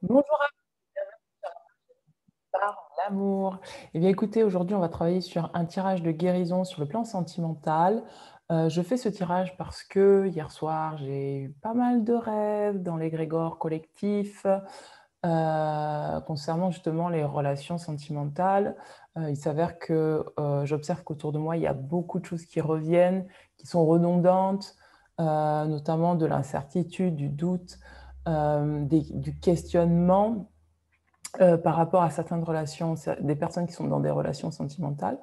Bonjour à par l'amour. Eh bien, écoutez, aujourd'hui, on va travailler sur un tirage de guérison sur le plan sentimental. Je fais ce tirage parce que hier soir, j'ai eu pas mal de rêves dans l'égrégore collectif concernant justement les relations sentimentales. Il s'avère que j'observe qu'autour de moi, il y a beaucoup de choses qui reviennent, qui sont redondantes, notamment de l'incertitude, du doute, du questionnement par rapport à certaines relations, des personnes qui sont dans des relations sentimentales.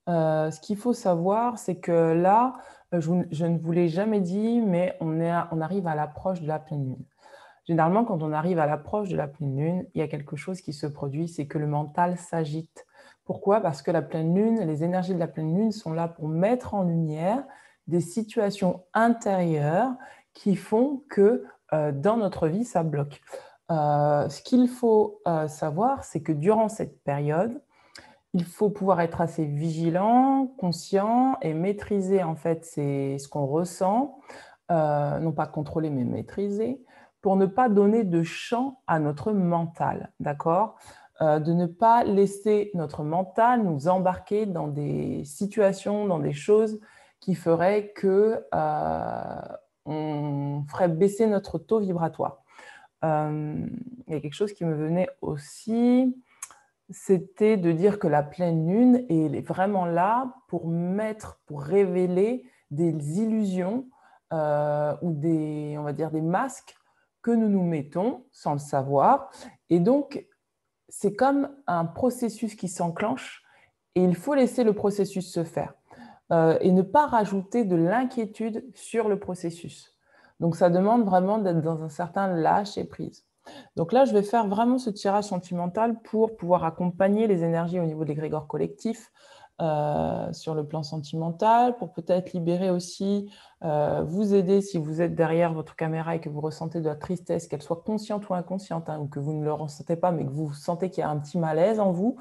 Ce qu'il faut savoir, c'est que là, je ne vous l'ai jamais dit, mais on arrive à l'approche de la pleine lune. Généralement, quand on arrive à l'approche de la pleine lune, il y a quelque chose qui se produit, c'est que le mental s'agite. Pourquoi? Parce que la pleine lune, les énergies de la pleine lune sont là pour mettre en lumière des situations intérieures qui font que dans notre vie, ça bloque. Ce qu'il faut savoir, c'est que durant cette période, il faut pouvoir être assez vigilant, conscient et maîtriser en fait ce qu'on ressent, non pas contrôler mais maîtriser, pour ne pas donner de champ à notre mental, d'accord? De ne pas laisser notre mental nous embarquer dans des situations, dans des choses qui feraient que on ferait baisser notre taux vibratoire. Il y a quelque chose qui me venait aussi, c'était de dire que la pleine lune elle est vraiment là pour révéler des illusions ou on va dire des masques que nous nous mettons sans le savoir. Et donc, c'est comme un processus qui s'enclenche et il faut laisser le processus se faire et ne pas rajouter de l'inquiétude sur le processus. Donc, ça demande vraiment d'être dans un certain lâcher-prise. Donc là, je vais faire vraiment ce tirage sentimental pour pouvoir accompagner les énergies au niveau de l'égrégore collectif sur le plan sentimental, pour peut-être libérer aussi, vous aider si vous êtes derrière votre caméra et que vous ressentez de la tristesse, qu'elle soit consciente ou inconsciente, hein, ou que vous ne le ressentez pas, mais que vous sentez qu'il y a un petit malaise en vous,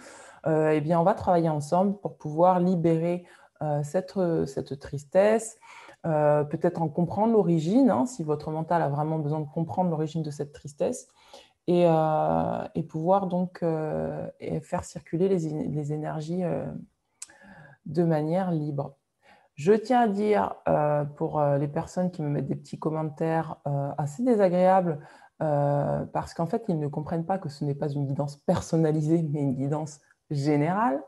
eh bien, on va travailler ensemble pour pouvoir libérer cette tristesse, peut-être en comprendre l'origine, hein, si votre mental a vraiment besoin de comprendre l'origine de cette tristesse, et pouvoir donc faire circuler les énergies de manière libre. Je tiens à dire, pour les personnes qui me mettent des petits commentaires assez désagréables, parce qu'en fait, ils ne comprennent pas que ce n'est pas une guidance personnalisée, mais une guidance générale,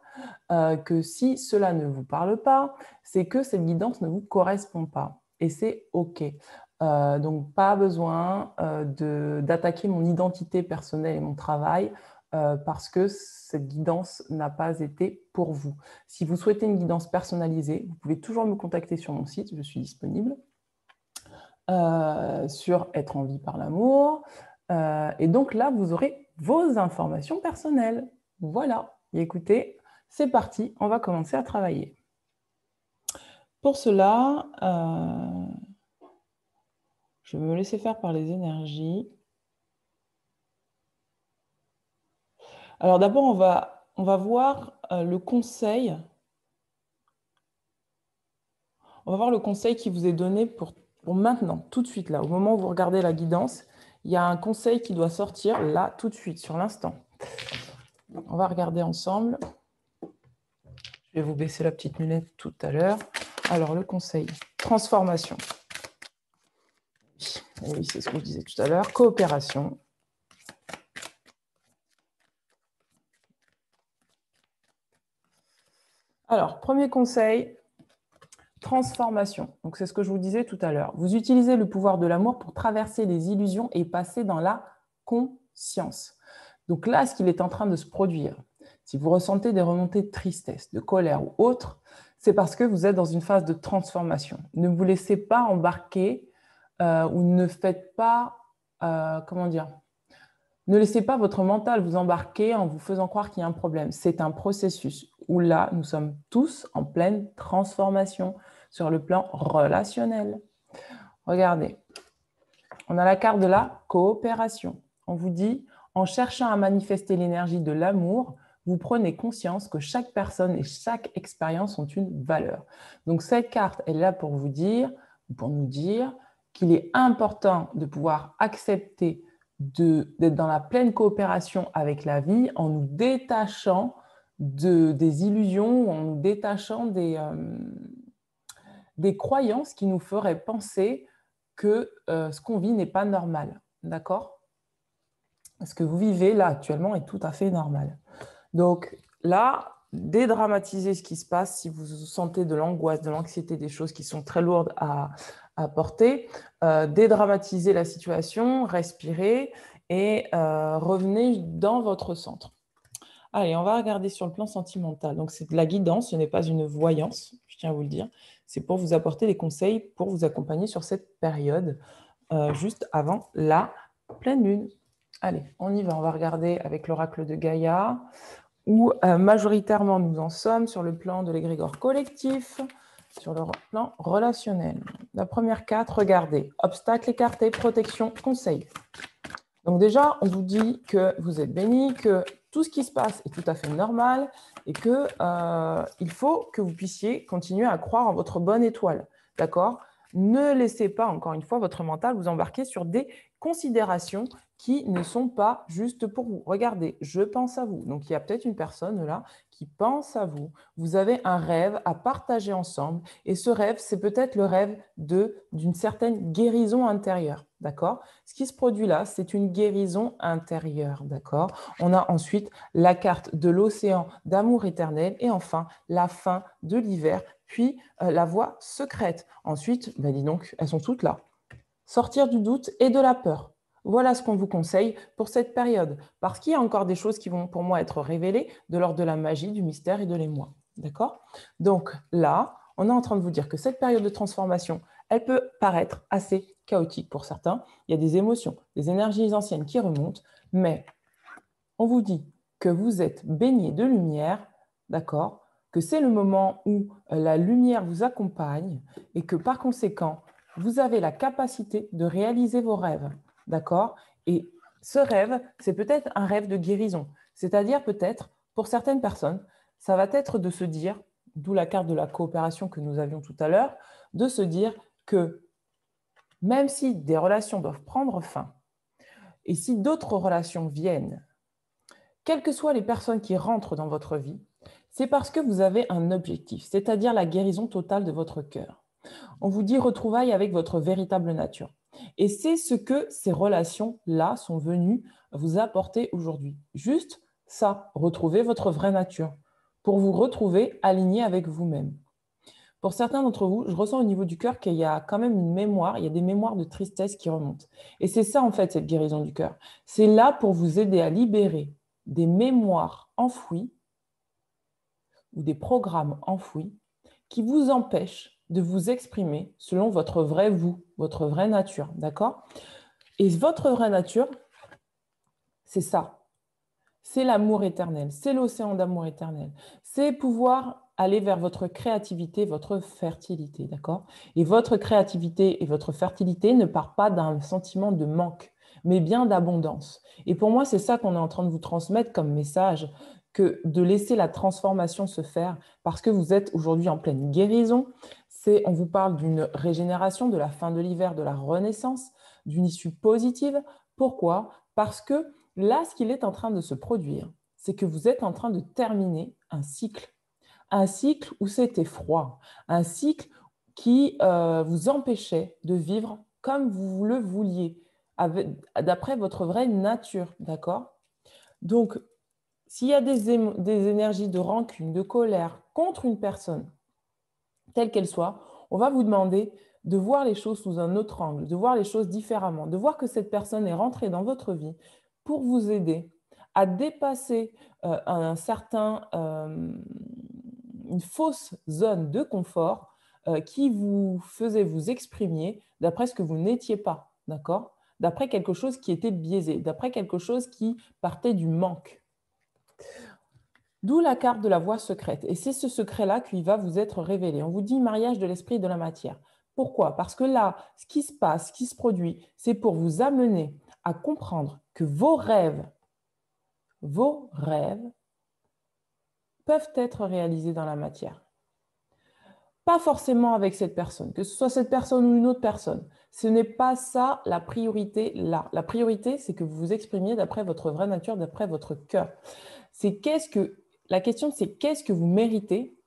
que si cela ne vous parle pas, c'est que cette guidance ne vous correspond pas. Et c'est OK. Donc, pas besoin d'attaquer mon identité personnelle et mon travail parce que cette guidance n'a pas été pour vous. Si vous souhaitez une guidance personnalisée, vous pouvez toujours me contacter sur mon site, je suis disponible, sur Être en vie par l'amour. Et donc là, vous aurez vos informations personnelles. Voilà. Et écoutez, c'est parti, on va commencer à travailler. Pour cela, je vais me laisser faire par les énergies. Alors d'abord, on va voir le conseil. On va voir le conseil qui vous est donné pour maintenant, tout de suite, là, au moment où vous regardez la guidance. Il y a un conseil qui doit sortir là, tout de suite, sur l'instant. On va regarder ensemble. Je vais vous baisser la petite lunette tout à l'heure. Alors, le conseil, transformation. Oui, c'est ce que je disais tout à l'heure. Coopération. Alors, premier conseil, transformation. Donc, c'est ce que je vous disais tout à l'heure. Vous utilisez le pouvoir de l'amour pour traverser les illusions et passer dans la conscience. Donc là, ce qu'il est en train de se produire, si vous ressentez des remontées de tristesse, de colère ou autre, c'est parce que vous êtes dans une phase de transformation. Ne vous laissez pas embarquer ou ne faites pas, comment dire, ne laissez pas votre mental vous embarquer en vous faisant croire qu'il y a un problème. C'est un processus où là, nous sommes tous en pleine transformation sur le plan relationnel. Regardez, on a la carte de la coopération. On vous dit, en cherchant à manifester l'énergie de l'amour, vous prenez conscience que chaque personne et chaque expérience ont une valeur. Donc cette carte est là pour vous dire, pour nous dire qu'il est important de pouvoir accepter d'être dans la pleine coopération avec la vie en nous détachant des illusions, en nous détachant des croyances qui nous feraient penser que ce qu'on vit n'est pas normal. D'accord? Ce que vous vivez là actuellement est tout à fait normal. Donc là, dédramatiser ce qui se passe si vous sentez de l'angoisse, de l'anxiété, des choses qui sont très lourdes à porter, dédramatiser la situation, respirez et revenez dans votre centre. Allez, on va regarder sur le plan sentimental. Donc, c'est de la guidance, ce n'est pas une voyance, je tiens à vous le dire. C'est pour vous apporter des conseils, pour vous accompagner sur cette période, juste avant la pleine lune. Allez, on y va. On va regarder avec l'oracle de Gaïa, où majoritairement nous en sommes sur le plan de l'égrégore collectif, sur le plan relationnel. La première carte, regardez. Obstacle écarté, protection, conseil. Donc déjà, on vous dit que vous êtes béni, que tout ce qui se passe est tout à fait normal et qu'il faut que vous puissiez continuer à croire en votre bonne étoile. D'accord? Ne laissez pas, encore une fois, votre mental vous embarquer sur des considérations qui ne sont pas justes pour vous. Regardez, je pense à vous. Donc, il y a peut-être une personne là qui pense à vous. Vous avez un rêve à partager ensemble et ce rêve, c'est peut-être le rêve d'une certaine guérison intérieure. D'accord? Ce qui se produit là, c'est une guérison intérieure. D'accord? On a ensuite la carte de l'océan d'amour éternel et enfin la fin de l'hiver, puis la voie secrète. Ensuite, dis donc, elles sont toutes là. Sortir du doute et de la peur. Voilà ce qu'on vous conseille pour cette période, parce qu'il y a encore des choses qui vont pour moi être révélées de l'ordre de la magie, du mystère et de l'émoi. D'accord? Donc là, on est en train de vous dire que cette période de transformation, elle peut paraître assez chaotique pour certains. Il y a des émotions, des énergies anciennes qui remontent, mais on vous dit que vous êtes baigné de lumière, d'accord? Que c'est le moment où la lumière vous accompagne et que par conséquent, vous avez la capacité de réaliser vos rêves, d'accord? Et ce rêve, c'est peut-être un rêve de guérison. C'est-à-dire peut-être, pour certaines personnes, ça va être de se dire, d'où la carte de la coopération que nous avions tout à l'heure, de se dire que même si des relations doivent prendre fin, et si d'autres relations viennent, quelles que soient les personnes qui rentrent dans votre vie, c'est parce que vous avez un objectif, c'est-à-dire la guérison totale de votre cœur. On vous dit retrouvailles avec votre véritable nature. Et c'est ce que ces relations-là sont venues vous apporter aujourd'hui. Juste ça, retrouver votre vraie nature, pour vous retrouver aligné avec vous-même. Pour certains d'entre vous, je ressens au niveau du cœur qu'il y a quand même une mémoire, il y a des mémoires de tristesse qui remontent. Et c'est ça en fait, cette guérison du cœur. C'est là pour vous aider à libérer des mémoires enfouies ou des programmes enfouis qui vous empêchent de vous exprimer selon votre vrai vous, votre vraie nature, d'accord? Et votre vraie nature, c'est ça. C'est l'amour éternel, c'est l'océan d'amour éternel. C'est pouvoir aller vers votre créativité, votre fertilité, d'accord? Et votre créativité et votre fertilité ne partent pas d'un sentiment de manque, mais bien d'abondance. Et pour moi, c'est ça qu'on est en train de vous transmettre comme message, que de laisser la transformation se faire, parce que vous êtes aujourd'hui en pleine guérison. On vous parle d'une régénération, de la fin de l'hiver, de la renaissance, d'une issue positive. Pourquoi? Parce que là, ce qu'il est en train de se produire, c'est que vous êtes en train de terminer un cycle où c'était froid, un cycle qui vous empêchait de vivre comme vous le vouliez, d'après votre vraie nature, d'accord? Donc, s'il y a des énergies de rancune, de colère contre une personne, telle qu'elle soit, on va vous demander de voir les choses sous un autre angle, de voir les choses différemment, de voir que cette personne est rentrée dans votre vie pour vous aider à dépasser une fausse zone de confort qui vous faisait vous exprimer d'après ce que vous n'étiez pas, d'accord? D'après quelque chose qui était biaisé, d'après quelque chose qui partait du manque. D'où la carte de la voie secrète. Et c'est ce secret-là qui va vous être révélé. On vous dit mariage de l'esprit et de la matière. Pourquoi? Parce que là, ce qui se passe, ce qui se produit, c'est pour vous amener à comprendre que vos rêves peuvent être réalisés dans la matière. pas forcément avec cette personne, que ce soit cette personne ou une autre personne. Ce n'est pas ça la priorité là. La priorité, c'est que vous vous exprimiez d'après votre vraie nature, d'après votre cœur. La question, c'est qu'est-ce que vous méritez?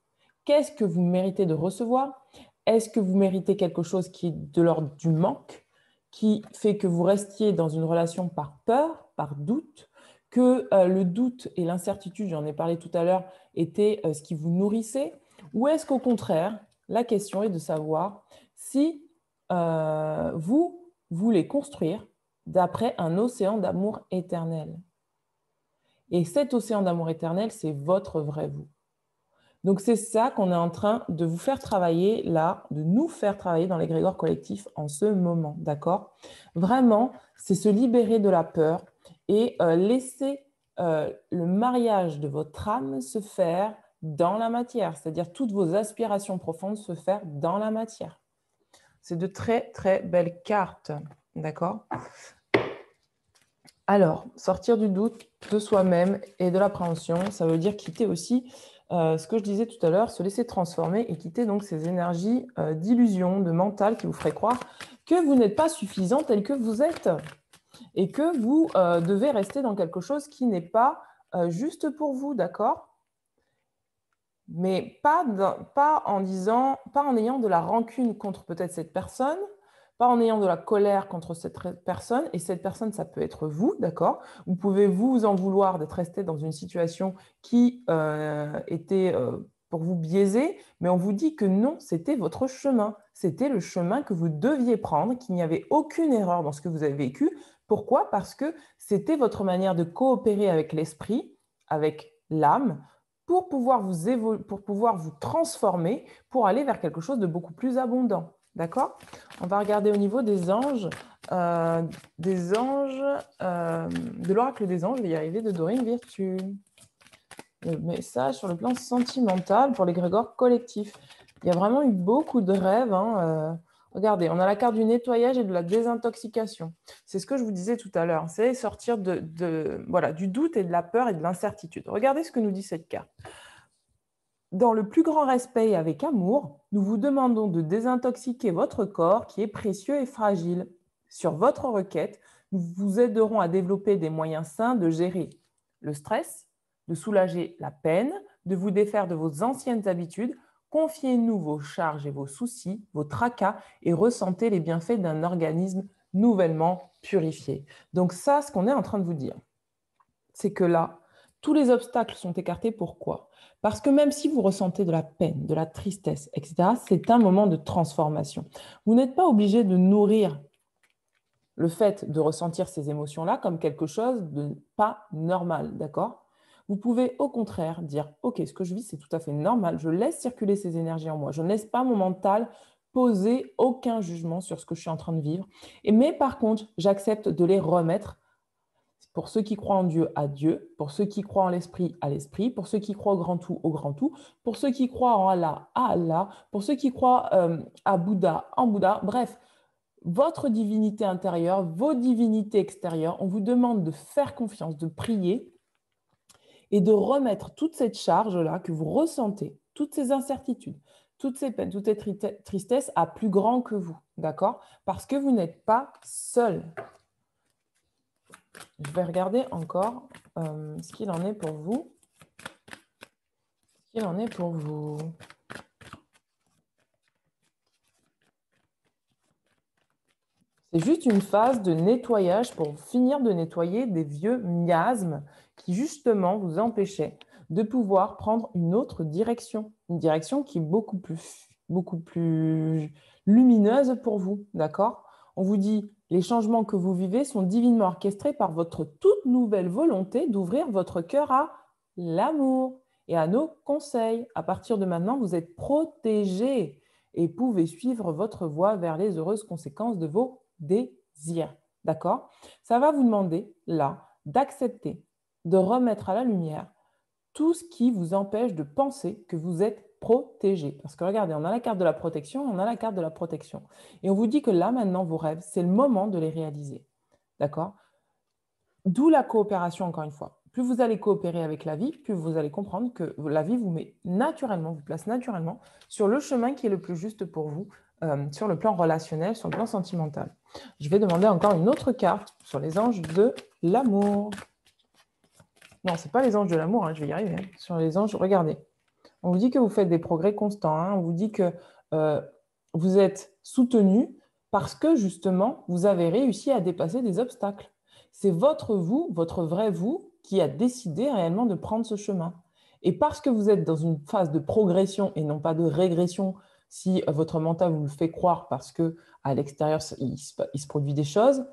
Qu'est-ce que vous méritez de recevoir? Est-ce que vous méritez quelque chose qui est de l'ordre du manque, qui fait que vous restiez dans une relation par peur, par doute, que le doute et l'incertitude, j'en ai parlé tout à l'heure, étaient ce qui vous nourrissait? Ou est-ce qu'au contraire, la question est de savoir si vous voulez construire d'après un océan d'amour éternel? Et cet océan d'amour éternel, c'est votre vrai vous. Donc, c'est ça qu'on est en train de vous faire travailler là, de nous faire travailler dans l'égrégore collectif en ce moment, d'accord? Vraiment, c'est se libérer de la peur et laisser le mariage de votre âme se faire dans la matière, c'est-à-dire toutes vos aspirations profondes se faire dans la matière. C'est de très, très belles cartes, d'accord? Alors, sortir du doute de soi-même et de l'appréhension, ça veut dire quitter aussi ce que je disais tout à l'heure, se laisser transformer et quitter donc ces énergies d'illusion, de mental qui vous feraient croire que vous n'êtes pas suffisant tel que vous êtes et que vous devez rester dans quelque chose qui n'est pas juste pour vous, d'accord? Mais pas en ayant de la rancune contre peut-être cette personne, pas en ayant de la colère contre cette personne, et cette personne, ça peut être vous, d'accord? Vous pouvez vous en vouloir d'être resté dans une situation qui était pour vous biaisée, mais on vous dit que non, c'était votre chemin. C'était le chemin que vous deviez prendre, qu'il n'y avait aucune erreur dans ce que vous avez vécu. Pourquoi? Parce que c'était votre manière de coopérer avec l'esprit, avec l'âme, pour pouvoir vous transformer, pour aller vers quelque chose de beaucoup plus abondant. D'accord? On va regarder au niveau des anges, de l'oracle des anges, je vais y arriver, de Dorine Virtue. Le message sur le plan sentimental pour l'égrégore collectif. Il y a vraiment eu beaucoup de rêves. Regardez, on a la carte du nettoyage et de la désintoxication. C'est ce que je vous disais tout à l'heure. C'est sortir du doute et de la peur et de l'incertitude. Regardez ce que nous dit cette carte. Dans le plus grand respect et avec amour, nous vous demandons de désintoxiquer votre corps qui est précieux et fragile. Sur votre requête, nous vous aiderons à développer des moyens sains de gérer le stress, de soulager la peine, de vous défaire de vos anciennes habitudes. Confiez-nous vos charges et vos soucis, vos tracas et ressentez les bienfaits d'un organisme nouvellement purifié. Donc ça, ce qu'on est en train de vous dire, c'est que là, tous les obstacles sont écartés. Pourquoi? Parce que même si vous ressentez de la peine, de la tristesse, etc., c'est un moment de transformation. Vous n'êtes pas obligé de nourrir le fait de ressentir ces émotions-là comme quelque chose de pas normal, d'accord? Vous pouvez au contraire dire « Ok, ce que je vis, c'est tout à fait normal. Je laisse circuler ces énergies en moi. Je ne laisse pas mon mental poser aucun jugement sur ce que je suis en train de vivre. Mais par contre, j'accepte de les remettre. Pour ceux qui croient en Dieu, à Dieu. Pour ceux qui croient en l'esprit, à l'esprit. Pour ceux qui croient au grand tout, au grand tout. Pour ceux qui croient en Allah, à Allah. Pour ceux qui croient à Bouddha, en Bouddha. Bref, votre divinité intérieure, vos divinités extérieures, on vous demande de faire confiance, de prier et de remettre toute cette charge-là que vous ressentez, toutes ces incertitudes, toutes ces peines, toutes ces tristesses à plus grand que vous, d'accord? Parce que vous n'êtes pas seul. Je vais regarder encore ce qu'il en est pour vous. Ce qu'il en est pour vous. C'est juste une phase de nettoyage pour finir de nettoyer des vieux miasmes qui justement vous empêchaient de pouvoir prendre une autre direction. Une direction qui est beaucoup plus lumineuse pour vous, d'accord? On vous dit, les changements que vous vivez sont divinement orchestrés par votre toute nouvelle volonté d'ouvrir votre cœur à l'amour et à nos conseils. À partir de maintenant, vous êtes protégés et pouvez suivre votre voie vers les heureuses conséquences de vos désirs. D'accord? Ça va vous demander, là, d'accepter, de remettre à la lumière tout ce qui vous empêche de penser que vous êtes protégé. Parce que regardez, on a la carte de la protection, on a la carte de la protection. Et on vous dit que là, maintenant, vos rêves, c'est le moment de les réaliser. D'accord? D'où la coopération, encore une fois. plus vous allez coopérer avec la vie, plus vous allez comprendre que la vie vous met naturellement, vous place naturellement sur le chemin qui est le plus juste pour vous, sur le plan relationnel, sur le plan sentimental. Je vais demander encore une autre carte sur les anges de l'amour. Non, ce n'est pas les anges de l'amour, hein, je vais y arriver. Hein. Sur les anges, regardez. On vous dit que vous faites des progrès constants. Hein. On vous dit que vous êtes soutenu parce que justement, vous avez réussi à dépasser des obstacles. C'est votre vous, votre vrai vous, qui a décidé réellement de prendre ce chemin. Et parce que vous êtes dans une phase de progression et non pas de régression, si votre mental vous le fait croire parce que à l'extérieur, il se produit des choses,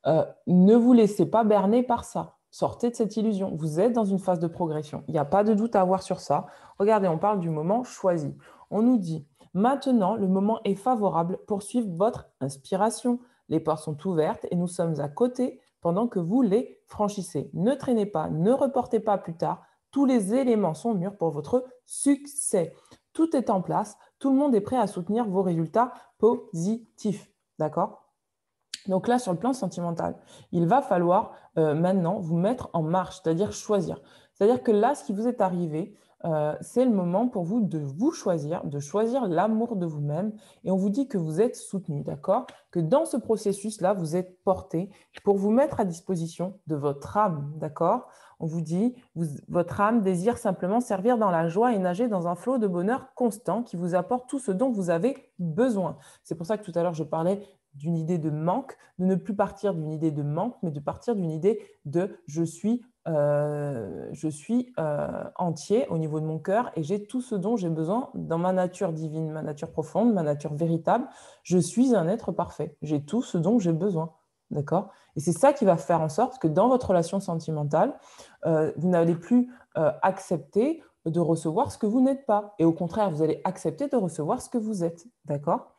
ne vous laissez pas berner par ça. Sortez de cette illusion. Vous êtes dans une phase de progression. Il n'y a pas de doute à avoir sur ça. Regardez, on parle du moment choisi. On nous dit, maintenant, le moment est favorable pour suivre votre inspiration. Les portes sont ouvertes et nous sommes à côté pendant que vous les franchissez. Ne traînez pas, ne reportez pas plus tard. Tous les éléments sont mûrs pour votre succès. Tout est en place. Tout le monde est prêt à soutenir vos résultats positifs. D'accord ? Donc là, sur le plan sentimental, il va falloir maintenant vous mettre en marche, c'est-à-dire choisir. C'est-à-dire que là, ce qui vous est arrivé, c'est le moment pour vous de choisir l'amour de vous-même. Et on vous dit que vous êtes soutenu, d'accord? Que dans ce processus-là, vous êtes porté pour vous mettre à disposition de votre âme, d'accord? On vous dit, votre âme désire simplement servir dans la joie et nager dans un flot de bonheur constant qui vous apporte tout ce dont vous avez besoin. C'est pour ça que tout à l'heure, je parlais d'une idée de manque, de ne plus partir d'une idée de manque, mais de partir d'une idée de je suis entier au niveau de mon cœur et j'ai tout ce dont j'ai besoin dans ma nature divine, ma nature profonde, ma nature véritable. Je suis un être parfait. J'ai tout ce dont j'ai besoin. D'accord? Et c'est ça qui va faire en sorte que dans votre relation sentimentale, vous n'allez plus accepter de recevoir ce que vous n'êtes pas. Et au contraire, vous allez accepter de recevoir ce que vous êtes. D'accord?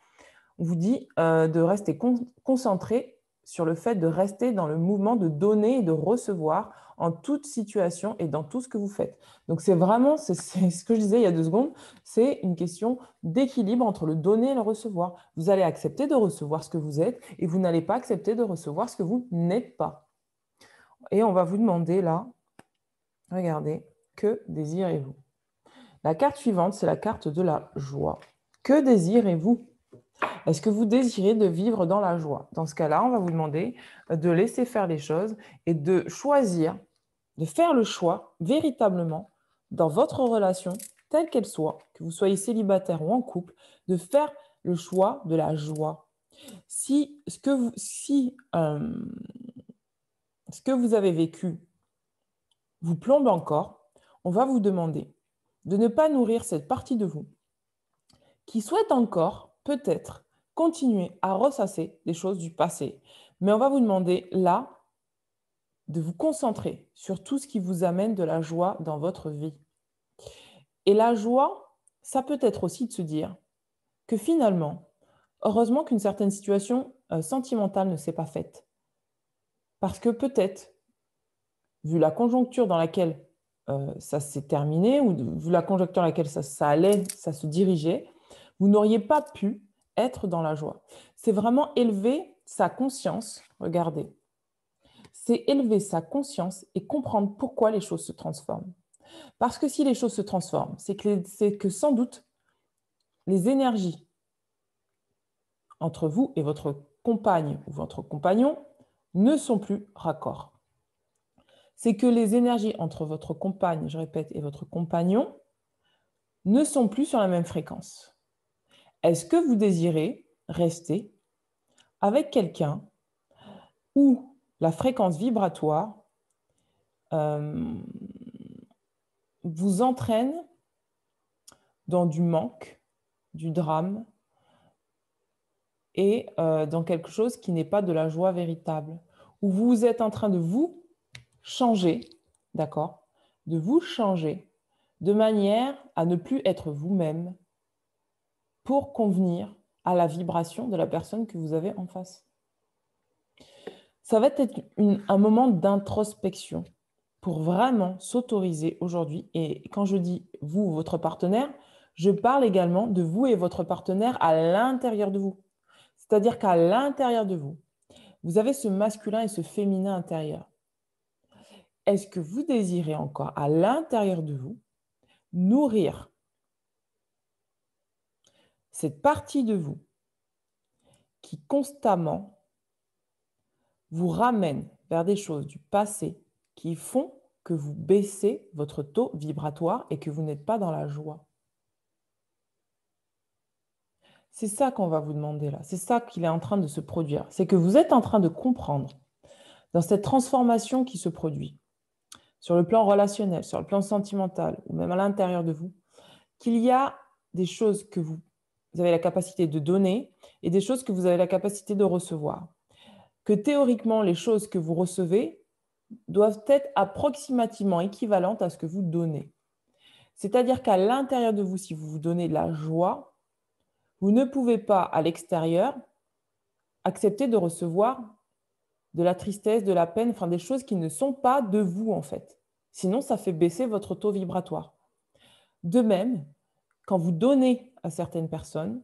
On vous dit de rester concentré sur le fait de rester dans le mouvement de donner et de recevoir en toute situation et dans tout ce que vous faites. Donc, c'est vraiment, c'est ce que je disais il y a 2 secondes, c'est une question d'équilibre entre le donner et le recevoir. Vous allez accepter de recevoir ce que vous êtes et vous n'allez pas accepter de recevoir ce que vous n'êtes pas. Et on va vous demander là, regardez, que désirez-vous? La carte suivante, c'est la carte de la joie. Que désirez-vous? Est-ce que vous désirez de vivre dans la joie? Dans ce cas-là, on va vous demander de laisser faire les choses et de choisir, de faire le choix véritablement dans votre relation, telle qu'elle soit, que vous soyez célibataire ou en couple, de faire le choix de la joie. Si ce que vous avez vécu vous plombe encore, on va vous demander de ne pas nourrir cette partie de vous qui souhaite encore, peut-être, continuer à ressasser des choses du passé. Mais on va vous demander là de vous concentrer sur tout ce qui vous amène de la joie dans votre vie. Et la joie, ça peut être aussi de se dire que finalement, heureusement qu'une certaine situation sentimentale ne s'est pas faite. Parce que peut-être, vu la conjoncture dans laquelle ça s'est terminé, ou vu la conjoncture dans laquelle ça se dirigeait, vous n'auriez pas pu être dans la joie. C'est vraiment élever sa conscience, regardez, c'est élever sa conscience et comprendre pourquoi les choses se transforment. Parce que si les choses se transforment, c'est que sans doute les énergies entre vous et votre compagne ou votre compagnon ne sont plus raccords. C'est que les énergies entre votre compagne, je répète, et votre compagnon ne sont plus sur la même fréquence. Est-ce que vous désirez rester avec quelqu'un où la fréquence vibratoire vous entraîne dans du manque, du drame et dans quelque chose qui n'est pas de la joie véritable, où vous êtes en train de vous changer, d'accord, de vous changer de manière à ne plus être vous-même pour convenir à la vibration de la personne que vous avez en face. Ça va être un moment d'introspection pour vraiment s'autoriser aujourd'hui. Et quand je dis vous, votre partenaire, je parle également de vous et votre partenaire à l'intérieur de vous. C'est-à-dire qu'à l'intérieur de vous, vous avez ce masculin et ce féminin intérieur. est-ce que vous désirez encore à l'intérieur de vous nourrir cette partie de vous qui constamment vous ramène vers des choses du passé qui font que vous baissez votre taux vibratoire et que vous n'êtes pas dans la joie? C'est ça qu'on va vous demander là. C'est ça qu'il est en train de se produire. C'est que vous êtes en train de comprendre dans cette transformation qui se produit sur le plan relationnel, sur le plan sentimental ou même à l'intérieur de vous, qu'il y a des choses que vous avez la capacité de donner et des choses que vous avez la capacité de recevoir. Que théoriquement, les choses que vous recevez doivent être approximativement équivalentes à ce que vous donnez. C'est-à-dire qu'à l'intérieur de vous, si vous vous donnez de la joie, vous ne pouvez pas, à l'extérieur, accepter de recevoir de la tristesse, de la peine, enfin des choses qui ne sont pas de vous, en fait. Sinon, ça fait baisser votre taux vibratoire. De même, quand vous donnez à certaines personnes,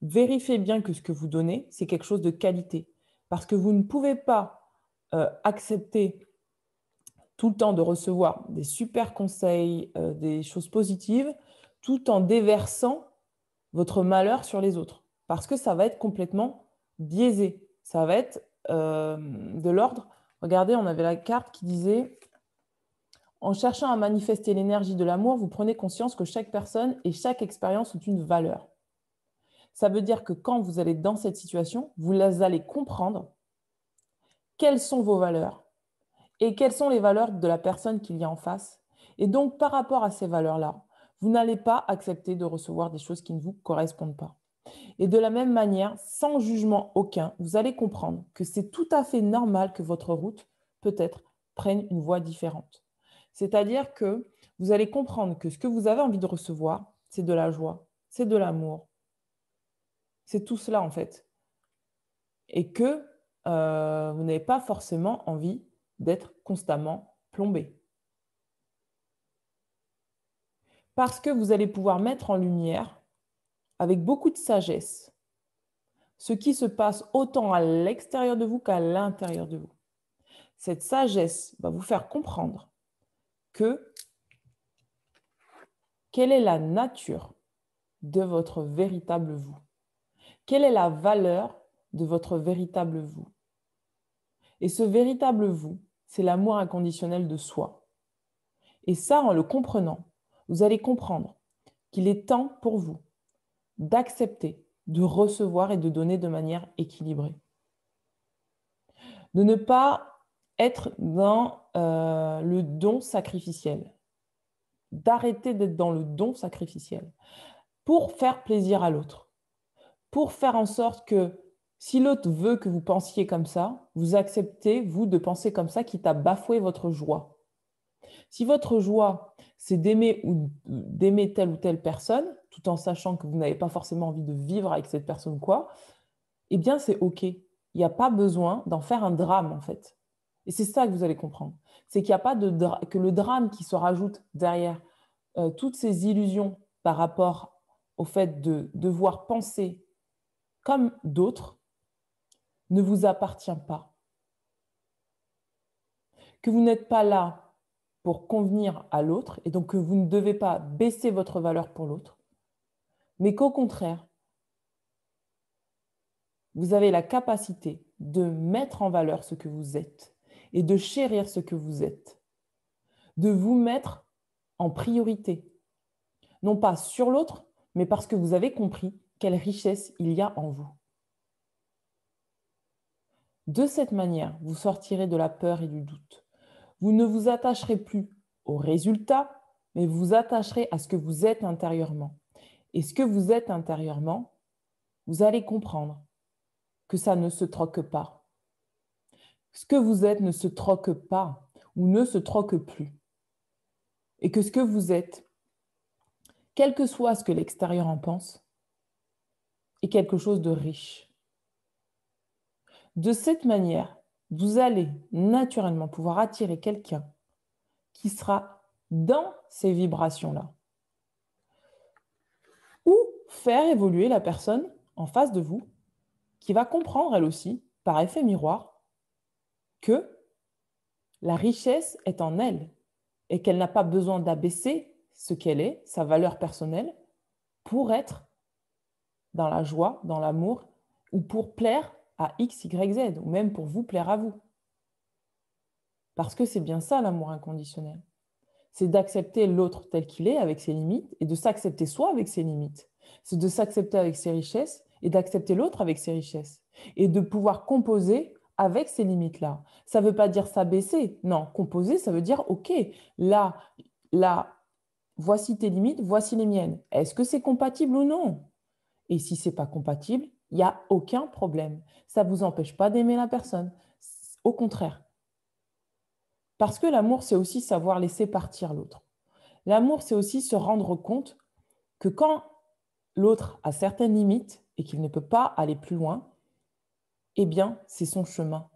vérifiez bien que ce que vous donnez, c'est quelque chose de qualité. Parce que vous ne pouvez pas accepter tout le temps de recevoir des super conseils, des choses positives, tout en déversant votre malheur sur les autres. Parce que ça va être complètement biaisé. Ça va être de l'ordre. Regardez, on avait la carte qui disait « En cherchant à manifester l'énergie de l'amour, vous prenez conscience que chaque personne et chaque expérience ont une valeur. » Ça veut dire que quand vous allez dans cette situation, vous allez comprendre quelles sont vos valeurs et quelles sont les valeurs de la personne qu'il y a en face. Et donc, par rapport à ces valeurs-là, vous n'allez pas accepter de recevoir des choses qui ne vous correspondent pas. Et de la même manière, sans jugement aucun, vous allez comprendre que c'est tout à fait normal que votre route, peut-être, prenne une voie différente. C'est-à-dire que vous allez comprendre que ce que vous avez envie de recevoir, c'est de la joie, c'est de l'amour. C'est tout cela, en fait. Et que vous n'avez pas forcément envie d'être constamment plombé. Parce que vous allez pouvoir mettre en lumière, avec beaucoup de sagesse, ce qui se passe autant à l'extérieur de vous qu'à l'intérieur de vous. Cette sagesse va vous faire comprendre que quelle est la nature de votre véritable vous. Quelle est la valeur de votre véritable vous. Et ce véritable vous, c'est l'amour inconditionnel de soi. Et ça, en le comprenant, vous allez comprendre qu'il est temps pour vous d'accepter, de recevoir et de donner de manière équilibrée. De ne pas être dans le don sacrificiel. D'arrêter d'être dans le don sacrificiel pour faire plaisir à l'autre. Pour faire en sorte que si l'autre veut que vous pensiez comme ça, vous acceptez, vous, de penser comme ça, quitte à bafouer votre joie. Si votre joie, c'est d'aimer telle ou telle personne, tout en sachant que vous n'avez pas forcément envie de vivre avec cette personne, eh bien, c'est OK. Il n'y a pas besoin d'en faire un drame, en fait. Et c'est ça que vous allez comprendre. C'est qu'il n'y a pas que le drame qui se rajoute derrière toutes ces illusions par rapport au fait de devoir penser comme d'autres ne vous appartient pas. Que vous n'êtes pas là pour convenir à l'autre et donc que vous ne devez pas baisser votre valeur pour l'autre, mais qu'au contraire, vous avez la capacité de mettre en valeur ce que vous êtes et de chérir ce que vous êtes, de vous mettre en priorité, non pas sur l'autre, mais parce que vous avez compris quelle richesse il y a en vous. De cette manière, vous sortirez de la peur et du doute. Vous ne vous attacherez plus aux résultats, mais vous vous attacherez à ce que vous êtes intérieurement. Et ce que vous êtes intérieurement, vous allez comprendre que ça ne se troque pas. Ce que vous êtes ne se troque pas ou ne se troque plus. Et que ce que vous êtes, quel que soit ce que l'extérieur en pense, est quelque chose de riche. De cette manière, vous allez naturellement pouvoir attirer quelqu'un qui sera dans ces vibrations-là. Ou faire évoluer la personne en face de vous qui va comprendre elle aussi, par effet miroir, que La richesse est en elle et qu'elle n'a pas besoin d'abaisser ce qu'elle est, sa valeur personnelle, pour être dans la joie, dans l'amour, ou pour plaire à X, Y, Z, ou même pour vous plaire à vous. Parce que c'est bien ça l'amour inconditionnel. C'est d'accepter l'autre tel qu'il est, avec ses limites, et de s'accepter soi avec ses limites. C'est de s'accepter avec ses richesses et d'accepter l'autre avec ses richesses. Et de pouvoir composer avec ces limites-là. Ça ne veut pas dire s'abaisser. Non, composer, ça veut dire, OK, là, voici tes limites, voici les miennes. Est-ce que c'est compatible ou non? Et si ce n'est pas compatible, il n'y a aucun problème. Ça ne vous empêche pas d'aimer la personne. Au contraire. Parce que l'amour, c'est aussi savoir laisser partir l'autre. L'amour, c'est aussi se rendre compte que quand l'autre a certaines limites et qu'il ne peut pas aller plus loin, eh bien, c'est son chemin.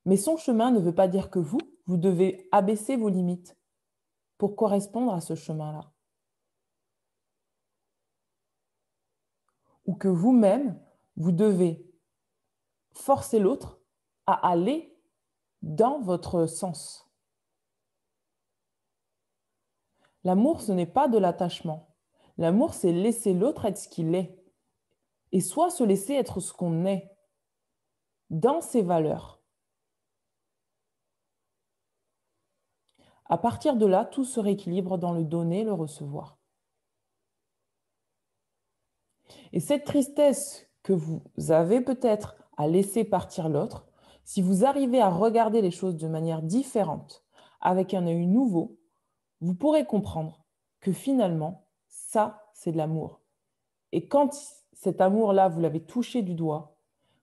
Mais son chemin ne veut pas dire que vous devez abaisser vos limites pour correspondre à ce chemin-là. Ou que vous-même, vous devez forcer l'autre à aller dans votre sens. L'amour, ce n'est pas de l'attachement. L'amour, c'est laisser l'autre être ce qu'il est. Et soit se laisser être ce qu'on est, dans ses valeurs. À partir de là, tout se rééquilibre dans le donner, le recevoir. Et cette tristesse que vous avez peut-être à laisser partir l'autre, si vous arrivez à regarder les choses de manière différente, avec un œil nouveau, vous pourrez comprendre que finalement, ça, c'est de l'amour. Et quand cet amour-là, vous l'avez touché du doigt,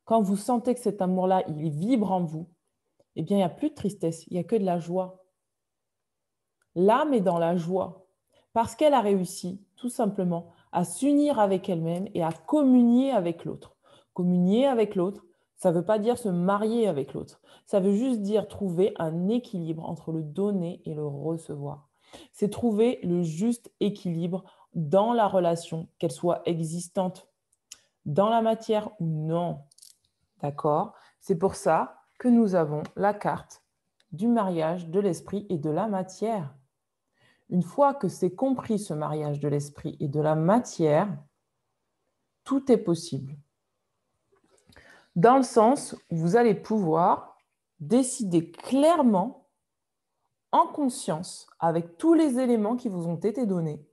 quand vous sentez que cet amour-là, il vibre en vous, eh bien, il n'y a plus de tristesse, il n'y a que de la joie. L'âme est dans la joie parce qu'elle a réussi, tout simplement, à s'unir avec elle-même et à communier avec l'autre. Communier avec l'autre, ça ne veut pas dire se marier avec l'autre. Ça veut juste dire trouver un équilibre entre le donner et le recevoir. C'est trouver le juste équilibre dans la relation, qu'elle soit existante dans la matière ou non. D'accord? C'est pour ça que nous avons la carte du mariage de l'esprit et de la matière. Une fois que c'est compris ce mariage de l'esprit et de la matière, tout est possible. Dans le sens où vous allez pouvoir décider clairement, en conscience, avec tous les éléments qui vous ont été donnés,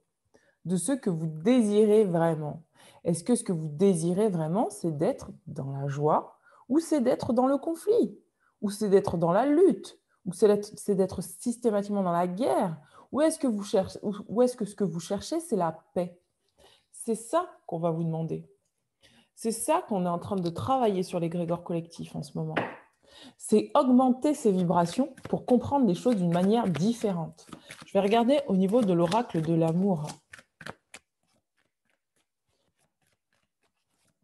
de ce que vous désirez vraiment. Est-ce que ce que vous désirez vraiment, c'est d'être dans la joie ou c'est d'être dans le conflit ou c'est d'être dans la lutte ou c'est d'être systématiquement dans la guerre ou est-ce que ce que vous cherchez, c'est la paix? C'est ça qu'on va vous demander. C'est ça qu'on est en train de travailler sur l'égrégore collectif en ce moment. C'est augmenter ces vibrations pour comprendre les choses d'une manière différente. Je vais regarder au niveau de l'oracle de l'amour.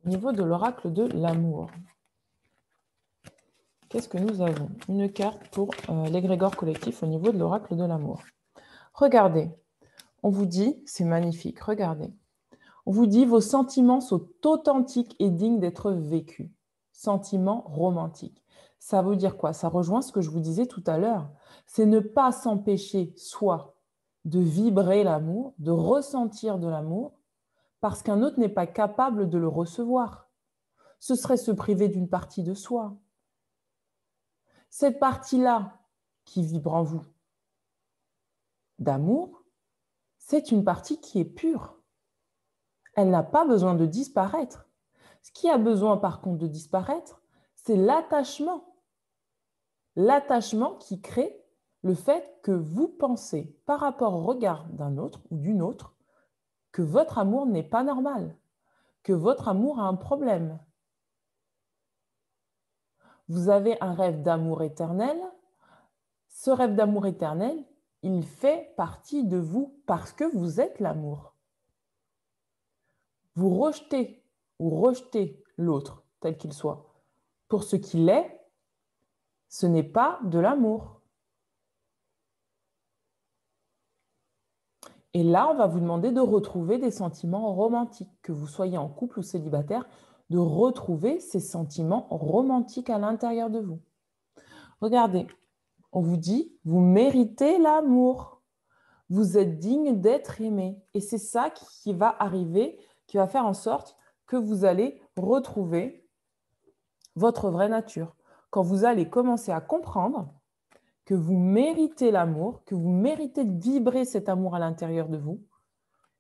Au niveau de l'oracle de l'amour, qu'est-ce que nous avons? Une carte pour l'égrégore collectif au niveau de l'oracle de l'amour. Regardez, on vous dit, c'est magnifique, regardez. On vous dit, vos sentiments sont authentiques et dignes d'être vécus. Sentiments romantiques. Ça veut dire quoi? Ça rejoint ce que je vous disais tout à l'heure. C'est ne pas s'empêcher, soit de vibrer l'amour, de ressentir de l'amour, parce qu'un autre n'est pas capable de le recevoir. Ce serait se priver d'une partie de soi. Cette partie-là qui vibre en vous d'amour, c'est une partie qui est pure. Elle n'a pas besoin de disparaître. Ce qui a besoin par contre de disparaître, c'est l'attachement. L'attachement qui crée le fait que vous pensez par rapport au regard d'un autre ou d'une autre que votre amour n'est pas normal, que votre amour a un problème. Vous avez un rêve d'amour éternel. Ce rêve d'amour éternel, il fait partie de vous parce que vous êtes l'amour. Vous rejetez ou rejetez l'autre tel qu'il soit. Pour ce qu'il est, ce n'est pas de l'amour. Et là, on va vous demander de retrouver des sentiments romantiques, que vous soyez en couple ou célibataire, de retrouver ces sentiments romantiques à l'intérieur de vous. Regardez, on vous dit, vous méritez l'amour. Vous êtes digne d'être aimé. Et c'est ça qui va arriver, qui va faire en sorte que vous allez retrouver votre vraie nature. Quand vous allez commencer à comprendre que vous méritez l'amour, que vous méritez de vibrer cet amour à l'intérieur de vous,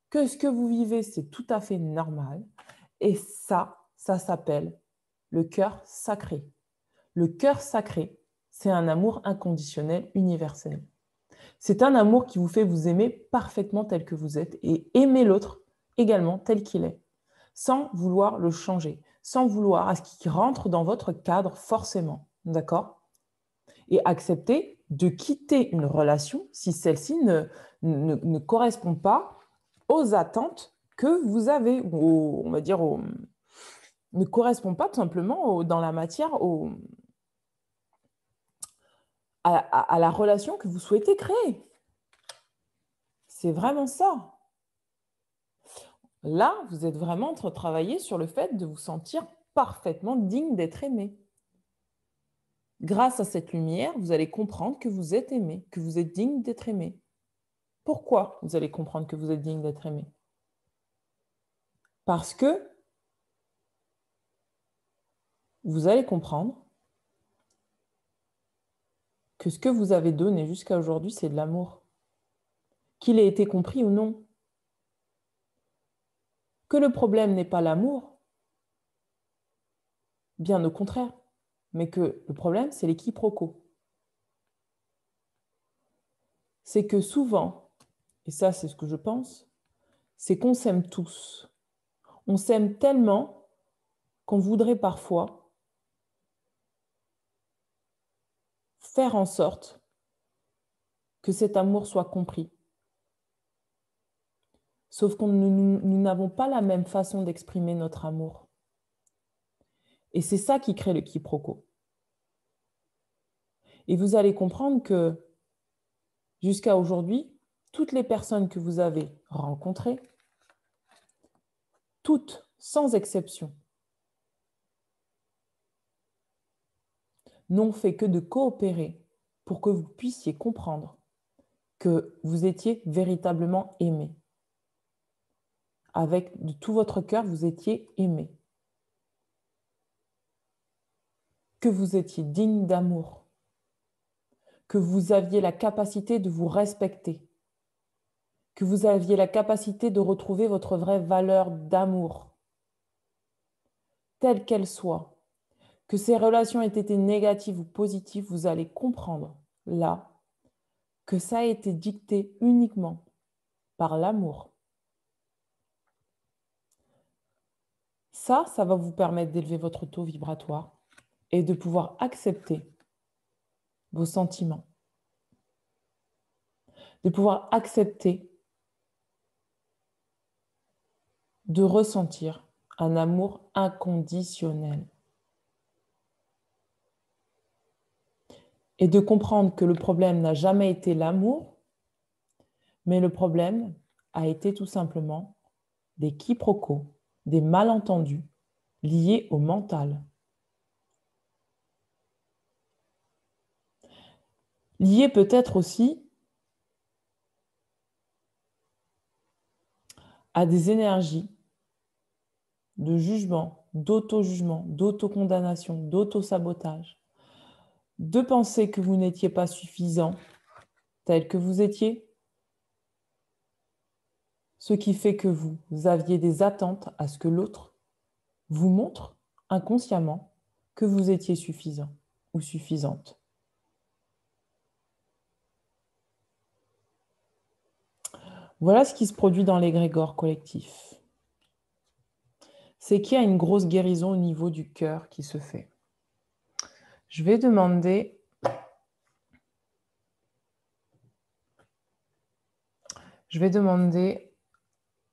que ce que vous vivez, c'est tout à fait normal. Et ça s'appelle le cœur sacré. Le cœur sacré, c'est un amour inconditionnel, universel. C'est un amour qui vous fait vous aimer parfaitement tel que vous êtes et aimer l'autre également tel qu'il est, sans vouloir le changer, sans vouloir à ce qu'il rentre dans votre cadre forcément. D'accord ? Et accepter de quitter une relation si celle-ci ne correspond pas aux attentes que vous avez, ou on va dire, ne correspond pas tout simplement dans la matière à la relation que vous souhaitez créer. C'est vraiment ça. Là, vous êtes vraiment en train de travailler sur le fait de vous sentir parfaitement digne d'être aimé. Grâce à cette lumière, vous allez comprendre que vous êtes aimé, que vous êtes digne d'être aimé. Pourquoi vous allez comprendre que vous êtes digne d'être aimé? Parce que vous allez comprendre que ce que vous avez donné jusqu'à aujourd'hui, c'est de l'amour. Qu'il ait été compris ou non. Que le problème n'est pas l'amour, bien au contraire, mais que le problème, c'est les quiproquos. C'est que souvent, et ça c'est ce que je pense, c'est qu'on s'aime tous. On s'aime tellement qu'on voudrait parfois faire en sorte que cet amour soit compris. Sauf que nous n'avons pas la même façon d'exprimer notre amour. Et c'est ça qui crée le quiproquo. Et vous allez comprendre que jusqu'à aujourd'hui, toutes les personnes que vous avez rencontrées, toutes, sans exception, n'ont fait que de coopérer pour que vous puissiez comprendre que vous étiez véritablement aimé. Avec de tout votre cœur, vous étiez aimé. Que vous étiez digne d'amour. Que vous aviez la capacité de vous respecter. Que vous aviez la capacité de retrouver votre vraie valeur d'amour, telle qu'elle soit. Que ces relations aient été négatives ou positives, vous allez comprendre là que ça a été dicté uniquement par l'amour. Ça va vous permettre d'élever votre taux vibratoire et de pouvoir accepter vos sentiments, de pouvoir accepter de ressentir un amour inconditionnel et de comprendre que le problème n'a jamais été l'amour, mais le problème a été tout simplement des quiproquos, des malentendus liés au mental. Liés peut-être aussi à des énergies de jugement, d'auto-jugement, d'auto-condamnation, d'auto-sabotage, de penser que vous n'étiez pas suffisant tel que vous étiez, ce qui fait que vous aviez des attentes à ce que l'autre vous montre inconsciemment que vous étiez suffisant ou suffisante. Voilà ce qui se produit dans l'égrégore collectif. C'est qu'il y a une grosse guérison au niveau du cœur qui se fait. Je vais demander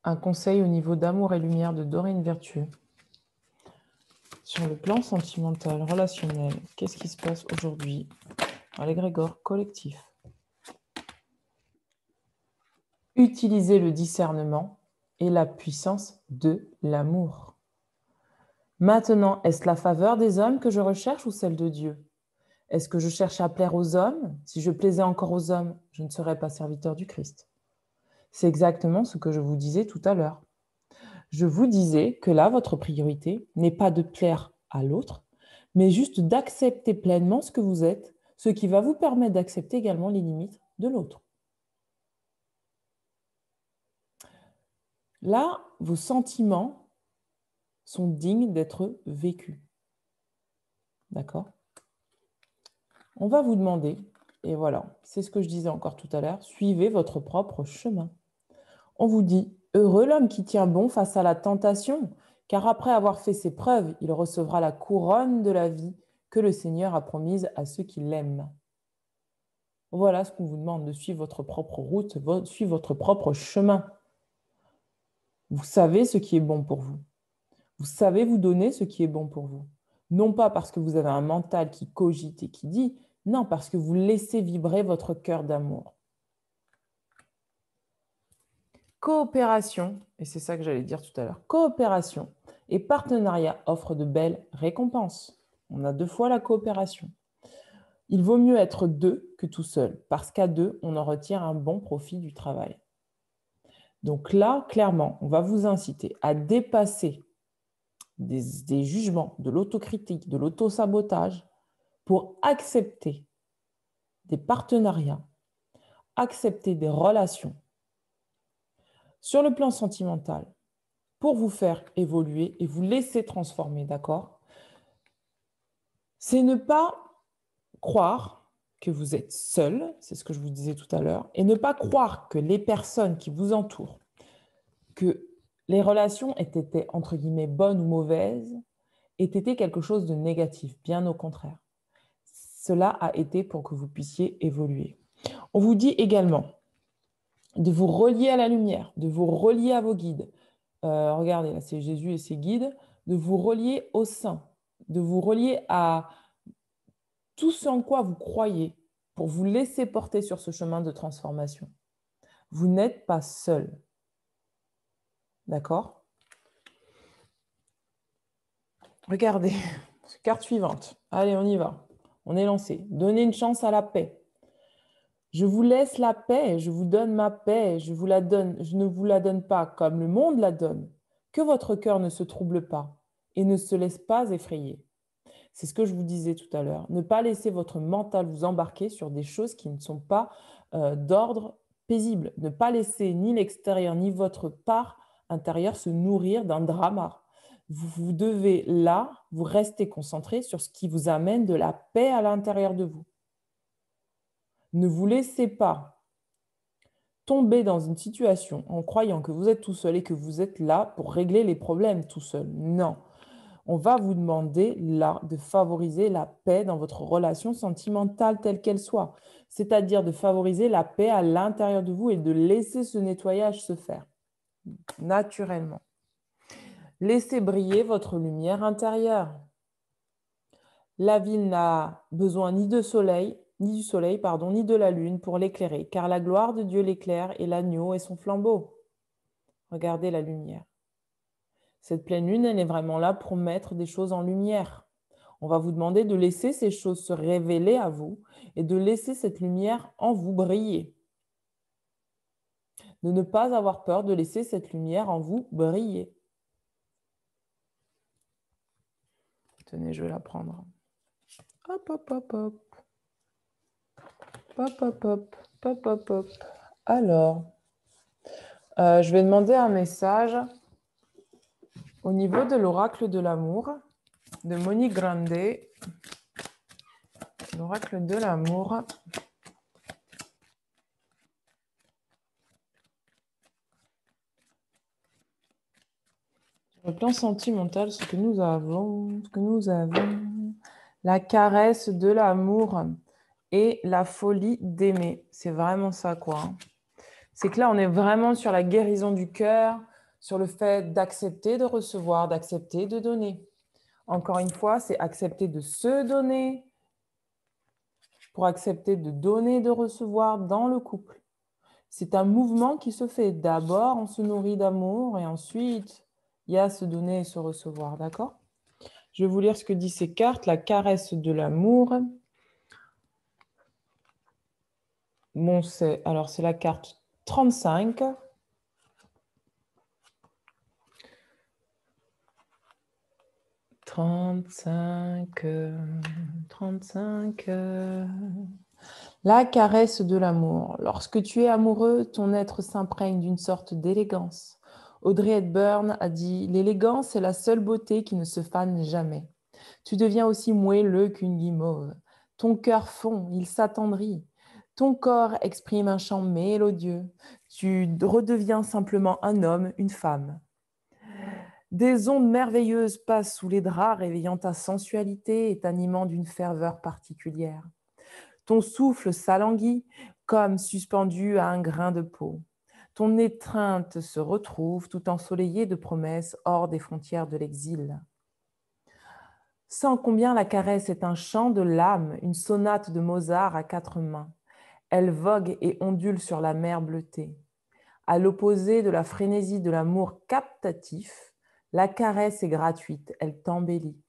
un conseil au niveau d'amour et lumière de Dorine Vertueux. Sur le plan sentimental, relationnel, qu'est-ce qui se passe aujourd'hui dans l'égrégore collectif? Utilisez le discernement et la puissance de l'amour. Maintenant, est-ce la faveur des hommes que je recherche ou celle de Dieu? Est-ce que je cherche à plaire aux hommes? Si je plaisais encore aux hommes, je ne serais pas serviteur du Christ. C'est exactement ce que je vous disais tout à l'heure. Je vous disais que là, votre priorité n'est pas de plaire à l'autre, mais juste d'accepter pleinement ce que vous êtes, ce qui va vous permettre d'accepter également les limites de l'autre. Là, vos sentiments sont dignes d'être vécus. D'accord? On va vous demander, et voilà, c'est ce que je disais encore tout à l'heure, suivez votre propre chemin. On vous dit, heureux l'homme qui tient bon face à la tentation, car après avoir fait ses preuves, il recevra la couronne de la vie que le Seigneur a promise à ceux qui l'aiment. Voilà ce qu'on vous demande, de suivre votre propre route, suivre votre propre chemin. Vous savez ce qui est bon pour vous. Vous savez vous donner ce qui est bon pour vous. Non pas parce que vous avez un mental qui cogite et qui dit, non, parce que vous laissez vibrer votre cœur d'amour. Coopération, et c'est ça que j'allais dire tout à l'heure, coopération et partenariat offrent de belles récompenses. On a 2 fois la coopération. Il vaut mieux être 2 que tout seul, parce qu'à 2, on en retire un bon profit du travail. Donc là, clairement, on va vous inciter à dépasser des jugements, de l'autocritique, de l'autosabotage, pour accepter des partenariats, accepter des relations. Sur le plan sentimental, pour vous faire évoluer et vous laisser transformer, d'accord? C'est ne pas croire que vous êtes seul, c'est ce que je vous disais tout à l'heure, et ne pas croire que les personnes qui vous entourent, que les relations aient été, entre guillemets, bonnes ou mauvaises, aient été quelque chose de négatif, bien au contraire. Cela a été pour que vous puissiez évoluer. On vous dit également de vous relier à la lumière, de vous relier à vos guides. Regardez, là, c'est Jésus et ses guides, de vous relier au Saint, de vous relier à tout ce en quoi vous croyez pour vous laisser porter sur ce chemin de transformation. Vous n'êtes pas seul. D'accord? Regardez, carte suivante. Allez, on y va. On est lancé. Donnez une chance à la paix. Je vous laisse la paix, je vous donne ma paix, je vous la donne, je ne vous la donne pas comme le monde la donne. Que votre cœur ne se trouble pas et ne se laisse pas effrayer. C'est ce que je vous disais tout à l'heure. Ne pas laisser votre mental vous embarquer sur des choses qui ne sont pas d'ordre paisible. Ne pas laisser ni l'extérieur ni votre part intérieure se nourrir d'un drama. Vous devez là, vous rester concentré sur ce qui vous amène de la paix à l'intérieur de vous. Ne vous laissez pas tomber dans une situation en croyant que vous êtes tout seul et que vous êtes là pour régler les problèmes tout seul. Non. On va vous demander là de favoriser la paix dans votre relation sentimentale telle qu'elle soit. C'est-à-dire de favoriser la paix à l'intérieur de vous et de laisser ce nettoyage se faire naturellement. Laissez briller votre lumière intérieure. La ville n'a besoin ni du soleil, ni de la lune pour l'éclairer, car la gloire de Dieu l'éclaire et l'agneau est son flambeau. Regardez la lumière. Cette pleine lune, elle est vraiment là pour mettre des choses en lumière. On va vous demander de laisser ces choses se révéler à vous et de laisser cette lumière en vous briller. De ne pas avoir peur de laisser cette lumière en vous briller. Tenez, je vais la prendre. Hop, hop, hop, hop. Hop, hop, hop, hop, hop, hop. Alors, je vais demander un message au niveau de l'oracle de l'amour de Monique Grandet. L'oracle de l'amour. Sur le plan sentimental, ce que nous avons, la caresse de l'amour et la folie d'aimer. C'est vraiment ça, quoi. C'est que là, on est vraiment sur la guérison du cœur, sur le fait d'accepter de recevoir, d'accepter de donner. Encore une fois, c'est accepter de se donner pour accepter de donner, de recevoir dans le couple. C'est un mouvement qui se fait. D'abord, on se nourrit d'amour et ensuite, il y a se donner et se recevoir. D'accord? Je vais vous lire ce que disent ces cartes. La caresse de l'amour. Bon, alors c'est la carte 35. 35. La caresse de l'amour. Lorsque tu es amoureux, ton être s'imprègne d'une sorte d'élégance. Audrey Hepburn a dit « L'élégance est la seule beauté qui ne se fane jamais. Tu deviens aussi moelleux qu'une guimauve. Ton cœur fond, il s'attendrit. Ton corps exprime un chant mélodieux. Tu redeviens simplement un homme, une femme. Des ondes merveilleuses passent sous les draps, réveillant ta sensualité et t'animant d'une ferveur particulière. Ton souffle s'alanguit comme suspendu à un grain de peau. Ton étreinte se retrouve tout ensoleillée de promesses hors des frontières de l'exil. Sans combien la caresse est un chant de l'âme, une sonate de Mozart à 4 mains. Elle vogue et ondule sur la mer bleutée. À l'opposé de la frénésie de l'amour captatif, la caresse est gratuite, elle t'embellit.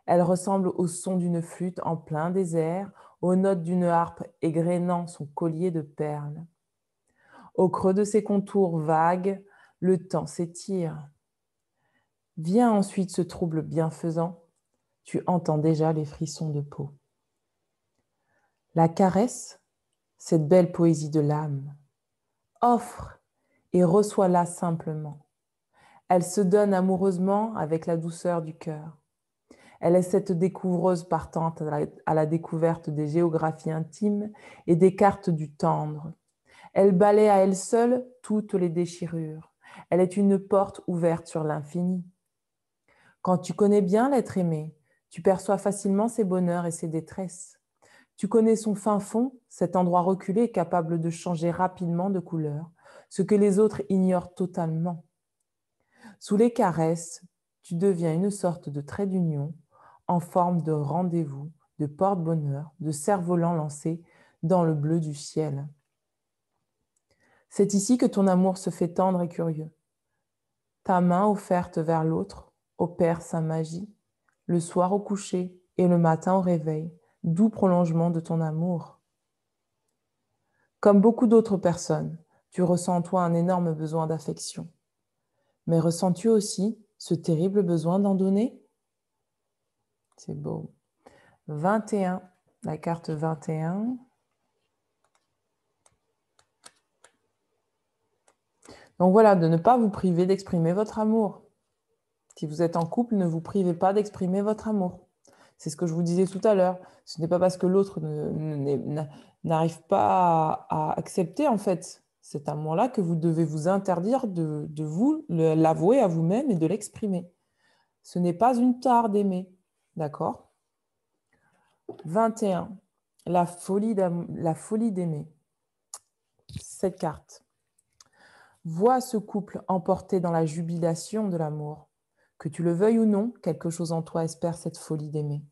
Elle ressemble au son d'une flûte en plein désert, aux notes d'une harpe égrénant son collier de perles. Au creux de ses contours vagues, le temps s'étire. Vient ensuite ce trouble bienfaisant, tu entends déjà les frissons de peau. La caresse, cette belle poésie de l'âme, offre et reçois-la simplement. Elle se donne amoureusement avec la douceur du cœur. Elle est cette découvreuse partante à la découverte des géographies intimes et des cartes du tendre. Elle balaie à elle seule toutes les déchirures. Elle est une porte ouverte sur l'infini. Quand tu connais bien l'être aimé, tu perçois facilement ses bonheurs et ses détresses. Tu connais son fin fond, cet endroit reculé capable de changer rapidement de couleur, ce que les autres ignorent totalement. Sous les caresses, tu deviens une sorte de trait d'union en forme de rendez-vous, de porte-bonheur, de cerf-volant lancé dans le bleu du ciel. C'est ici que ton amour se fait tendre et curieux. Ta main offerte vers l'autre opère sa magie, le soir au coucher et le matin au réveil, doux prolongement de ton amour. Comme beaucoup d'autres personnes, tu ressens en toi un énorme besoin d'affection. Mais ressens-tu aussi ce terrible besoin d'en donner? C'est beau. 21, la carte 21. Donc voilà, de ne pas vous priver d'exprimer votre amour. Si vous êtes en couple, ne vous privez pas d'exprimer votre amour. C'est ce que je vous disais tout à l'heure. Ce n'est pas parce que l'autre n'arrive pas à accepter en fait cet amour-là que vous devez vous interdire de vous l'avouer à vous-même et de l'exprimer. Ce n'est pas une tare d'aimer. D'accord? 21. La folie d'aimer. Cette carte. Vois ce couple emporté dans la jubilation de l'amour. Que tu le veuilles ou non, quelque chose en toi espère cette folie d'aimer.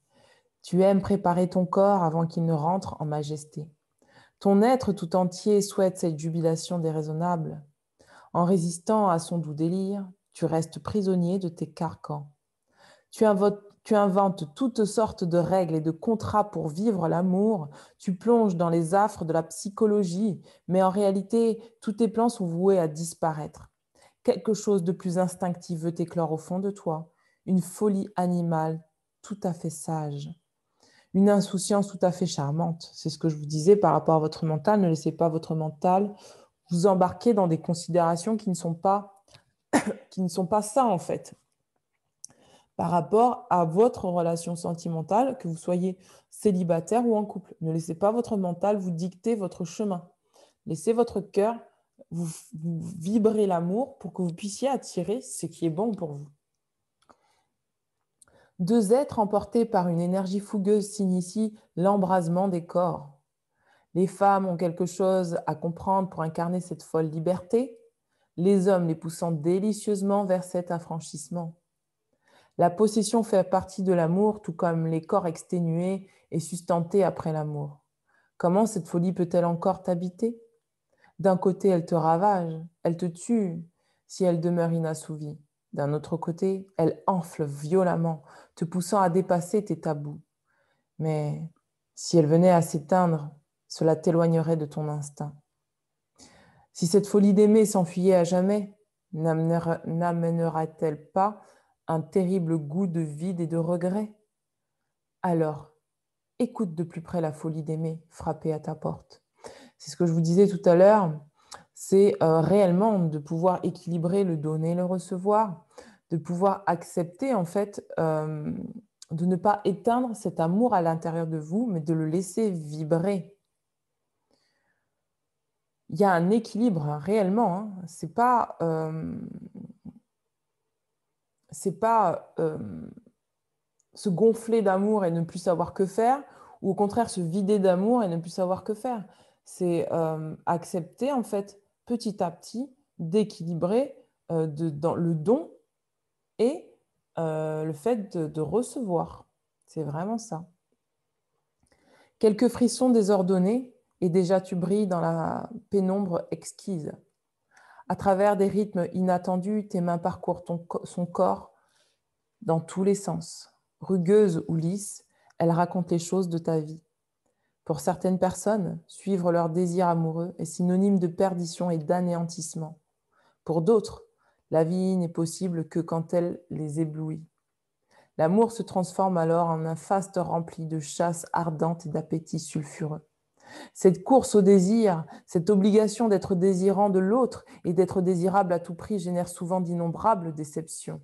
Tu aimes préparer ton corps avant qu'il ne rentre en majesté. Ton être tout entier souhaite cette jubilation déraisonnable. En résistant à son doux délire, tu restes prisonnier de tes carcans. Tu inventes toutes sortes de règles et de contrats pour vivre l'amour. Tu plonges dans les affres de la psychologie, mais en réalité, tous tes plans sont voués à disparaître. Quelque chose de plus instinctif veut éclore au fond de toi, une folie animale tout à fait sage, une insouciance tout à fait charmante. C'est ce que je vous disais par rapport à votre mental. Ne laissez pas votre mental vous embarquer dans des considérations qui ne sont pas ça en fait. Par rapport à votre relation sentimentale, que vous soyez célibataire ou en couple. Ne laissez pas votre mental vous dicter votre chemin. Laissez votre cœur vous vibrer l'amour pour que vous puissiez attirer ce qui est bon pour vous. Deux êtres emportés par une énergie fougueuse s'initient l'embrasement des corps. Les femmes ont quelque chose à comprendre pour incarner cette folle liberté, les hommes les poussant délicieusement vers cet affranchissement. La possession fait partie de l'amour, tout comme les corps exténués et sustentés après l'amour. Comment cette folie peut-elle encore t'habiter? D'un côté, elle te ravage, elle te tue si elle demeure inassouvie. D'un autre côté, elle enfle violemment, te poussant à dépasser tes tabous. Mais si elle venait à s'éteindre, Cela t'éloignerait de ton instinct. Si cette folie d'aimer s'enfuyait à jamais, n'amènera-t-elle pas un terrible goût de vide et de regret? Alors, écoute de plus près la folie d'aimer frapper à ta porte. C'est ce que je vous disais tout à l'heure, c'est réellement de pouvoir équilibrer le donner et le recevoir, de pouvoir accepter en fait de ne pas éteindre cet amour à l'intérieur de vous, mais de le laisser vibrer. Il y a un équilibre hein, réellement, hein. C'est pas se gonfler d'amour et ne plus savoir que faire, ou au contraire se vider d'amour et ne plus savoir que faire. C'est accepter en fait petit à petit d'équilibrer dans le don et le fait de recevoir. C'est vraiment ça. Quelques frissons désordonnés et déjà tu brilles dans la pénombre exquise. À travers des rythmes inattendus, tes mains parcourent son corps dans tous les sens. Rugueuse ou lisse, elle raconte les choses de ta vie. Pour certaines personnes, suivre leur désir amoureux est synonyme de perdition et d'anéantissement. Pour d'autres, la vie n'est possible que quand elle les éblouit. L'amour se transforme alors en un faste rempli de chasse ardente et d'appétit sulfureux. Cette course au désir, cette obligation d'être désirant de l'autre et d'être désirable à tout prix génère souvent d'innombrables déceptions.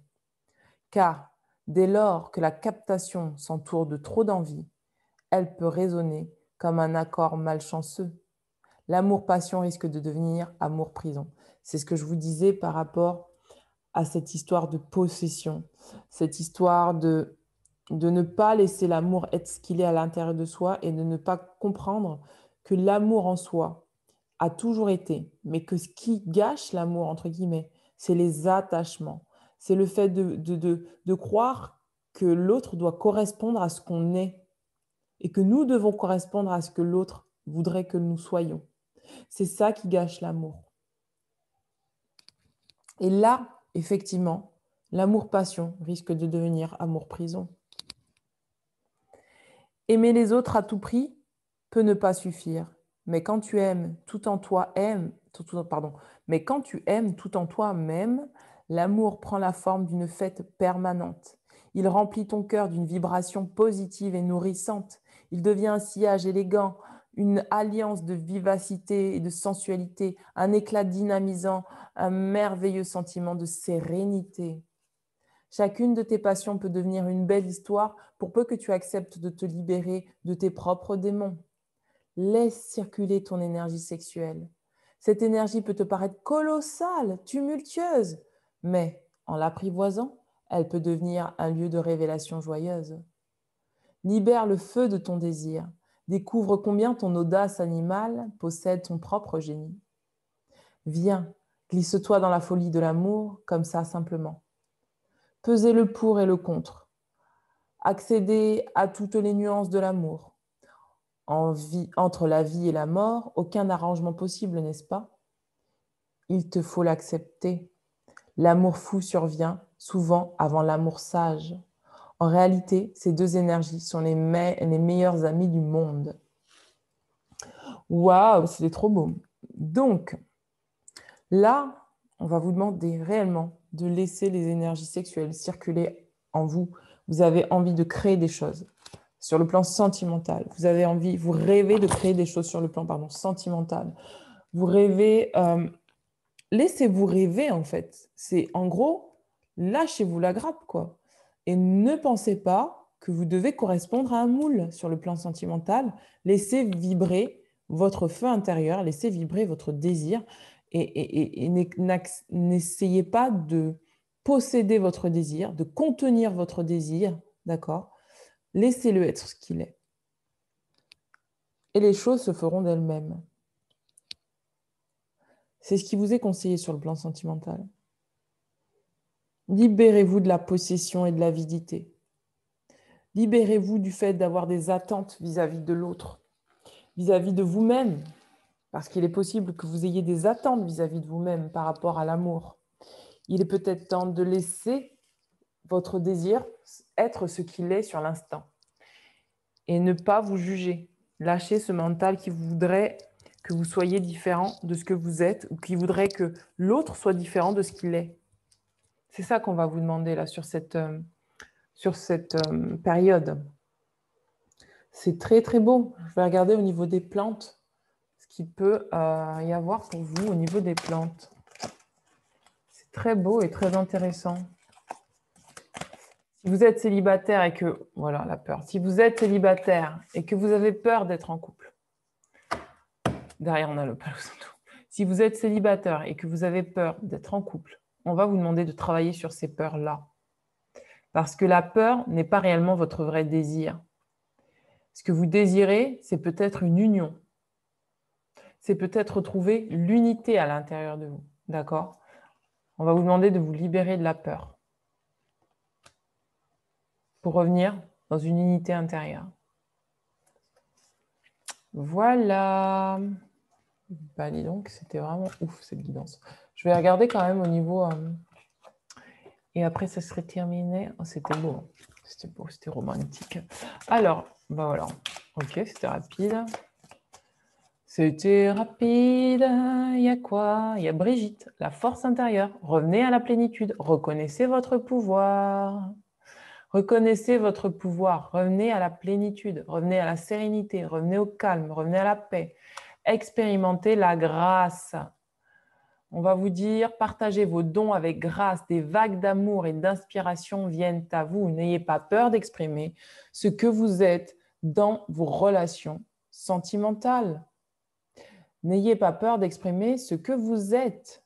Car dès lors que la captation s'entoure de trop d'envie, elle peut résonner comme un accord malchanceux. L'amour-passion risque de devenir amour-prison. C'est ce que je vous disais par rapport à cette histoire de possession, cette histoire de ne pas laisser l'amour être ce qu'il est à l'intérieur de soi et de ne pas comprendre que l'amour en soi a toujours été, mais que ce qui gâche l'amour, entre guillemets, c'est les attachements. C'est le fait de croire que l'autre doit correspondre à ce qu'on est et que nous devons correspondre à ce que l'autre voudrait que nous soyons. C'est ça qui gâche l'amour. Et là, effectivement, l'amour-passion risque de devenir amour-prison. Aimer les autres à tout prix peut ne pas suffire, mais quand tu aimes tout en toi, mais quand tu aimes tout en toi-même, l'amour prend la forme d'une fête permanente. Il remplit ton cœur d'une vibration positive et nourrissante. Il devient un sillage élégant, une alliance de vivacité et de sensualité, un éclat dynamisant, un merveilleux sentiment de sérénité. Chacune de tes passions peut devenir une belle histoire pour peu que tu acceptes de te libérer de tes propres démons. Laisse circuler ton énergie sexuelle. Cette énergie peut te paraître colossale, tumultueuse, mais en l'apprivoisant, elle peut devenir un lieu de révélation joyeuse. Libère le feu de ton désir. Découvre combien ton audace animale possède son propre génie. Viens, glisse-toi dans la folie de l'amour, comme ça simplement. Pesez le pour et le contre. Accéder à toutes les nuances de l'amour. Entre la vie et la mort, aucun arrangement possible, n'est-ce pas? Il te faut l'accepter. L'amour fou survient souvent avant l'amour sage. En réalité, ces deux énergies sont les meilleurs amis du monde. Waouh, c'était trop beau. Donc, là, on va vous demander réellement de laisser les énergies sexuelles circuler en vous. Vous avez envie de créer des choses sur le plan sentimental. Vous rêvez de créer des choses sur le plan sentimental. Vous rêvez, laissez-vous rêver en fait. C'est en gros, lâchez-vous la grappe quoi. Et ne pensez pas que vous devez correspondre à un moule sur le plan sentimental. Laissez vibrer votre feu intérieur, laissez vibrer votre désir et n'essayez pas de posséder votre désir, de contenir votre désir, d'accord? Laissez-le être ce qu'il est. Et les choses se feront d'elles-mêmes. C'est ce qui vous est conseillé sur le plan sentimental. Libérez-vous de la possession et de l'avidité. Libérez-vous du fait d'avoir des attentes vis-à-vis de l'autre, vis-à-vis de vous-même, parce qu'il est possible que vous ayez des attentes vis-à-vis de vous-même par rapport à l'amour. Il est peut-être temps de laisser votre désir être ce qu'il est sur l'instant et ne pas vous juger. Lâchez ce mental qui voudrait que vous soyez différent de ce que vous êtes ou qui voudrait que l'autre soit différent de ce qu'il est. C'est ça qu'on va vous demander là sur cette période. C'est très très beau. Je vais regarder au niveau des plantes ce qu'il peut y avoir pour vous au niveau des plantes. C'est très beau et très intéressant. Si vous êtes célibataire et que... Voilà, la peur. Si vous êtes célibataire et que vous avez peur d'être en couple, derrière, on a le Palo Santo. Si vous êtes célibataire et que vous avez peur d'être en couple, on va vous demander de travailler sur ces peurs-là. Parce que la peur n'est pas réellement votre vrai désir. Ce que vous désirez, c'est peut-être une union. C'est peut-être retrouver l'unité à l'intérieur de vous. D'accord? On va vous demander de vous libérer de la peur pour revenir dans une unité intérieure. Voilà. Bah, dis donc, c'était vraiment ouf cette guidance. Je vais regarder quand même au niveau... Et après, ça serait terminé. Oh, c'était beau. C'était beau, c'était romantique. Alors, bah voilà. Ok, c'était rapide. C'était rapide. Il y a quoi? Il y a Brigitte, la force intérieure. Revenez à la plénitude. Reconnaissez votre pouvoir. Reconnaissez votre pouvoir. Revenez à la plénitude. Revenez à la sérénité. Revenez au calme. Revenez à la paix. Expérimentez la grâce. On va vous dire, partagez vos dons avec grâce, des vagues d'amour et d'inspiration viennent à vous. N'ayez pas peur d'exprimer ce que vous êtes dans vos relations sentimentales. N'ayez pas peur d'exprimer ce que vous êtes.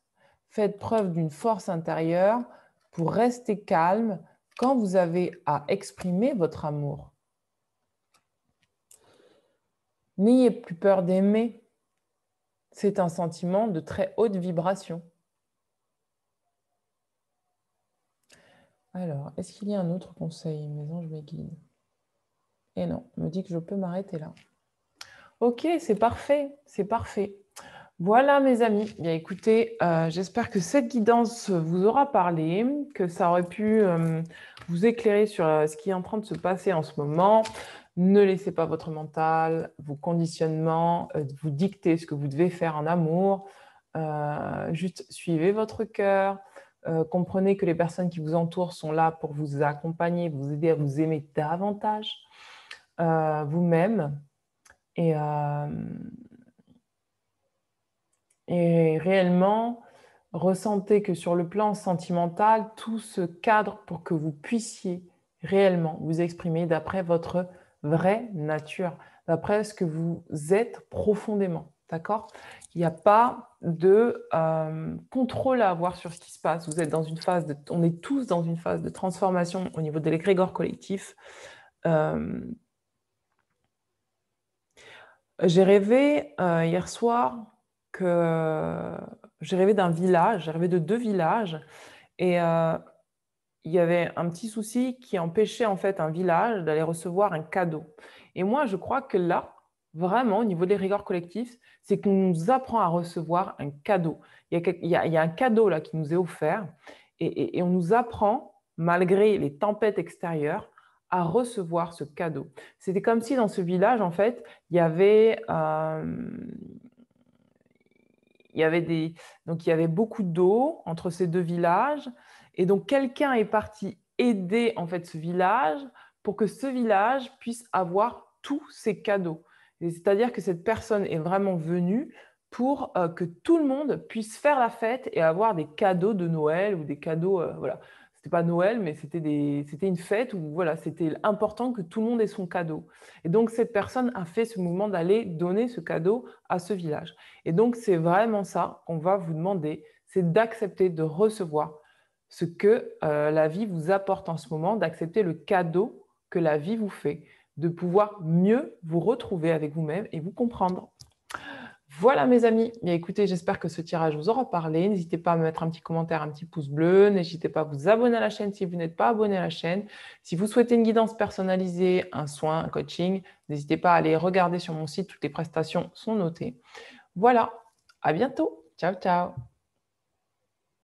Faites preuve d'une force intérieure pour rester calme quand vous avez à exprimer votre amour. N'ayez plus peur d'aimer. C'est un sentiment de très haute vibration. Alors, est-ce qu'il y a un autre conseil? Mes anges me guident. Et non, on me dit que je peux m'arrêter là. Ok, c'est parfait, c'est parfait. Voilà mes amis, bien écoutez, j'espère que cette guidance vous aura parlé, que ça aurait pu vous éclairer sur ce qui est en train de se passer en ce moment. Ne laissez pas votre mental, vos conditionnements, vous dicter ce que vous devez faire en amour. Juste suivez votre cœur. Comprenez que les personnes qui vous entourent sont là pour vous accompagner, vous aider à vous aimer davantage vous-même. Et réellement, ressentez que sur le plan sentimental, tout se cadre pour que vous puissiez réellement vous exprimer d'après votre vraie nature, d'après ce que vous êtes profondément. D'accord? Il n'y a pas de contrôle à avoir sur ce qui se passe. Vous êtes dans une phase on est tous dans une phase de transformation au niveau de l'égrégore collectif. J'ai rêvé hier soir j'ai rêvé d'un village, j'ai rêvé de 2 villages et il y avait un petit souci qui empêchait en fait un village d'aller recevoir un cadeau. Et moi, je crois que là, vraiment, au niveau des rigueurs collectives, c'est qu'on nous apprend à recevoir un cadeau. Il y a un cadeau là qui nous est offert et on nous apprend, malgré les tempêtes extérieures, à recevoir ce cadeau. C'était comme si dans ce village, en fait, il y avait donc il y avait beaucoup d'eau entre ces 2 villages et donc quelqu'un est parti aider en fait ce village pour que ce village puisse avoir tous ses cadeaux. C'est-à-dire que cette personne est vraiment venue pour que tout le monde puisse faire la fête et avoir des cadeaux de Noël ou des cadeaux, voilà. C'était pas Noël, mais c'était une fête où voilà, c'était important que tout le monde ait son cadeau. Et donc cette personne a fait ce mouvement d'aller donner ce cadeau à ce village. Et donc, c'est vraiment ça qu'on va vous demander, c'est d'accepter de recevoir ce que la vie vous apporte en ce moment, d'accepter le cadeau que la vie vous fait, de pouvoir mieux vous retrouver avec vous-même et vous comprendre. Voilà mes amis, bien, écoutez, j'espère que ce tirage vous aura parlé. N'hésitez pas à me mettre un petit commentaire, un petit pouce bleu. N'hésitez pas à vous abonner à la chaîne si vous n'êtes pas abonné à la chaîne. Si vous souhaitez une guidance personnalisée, un soin, un coaching, n'hésitez pas à aller regarder sur mon site, toutes les prestations sont notées. Voilà, à bientôt. Ciao, ciao.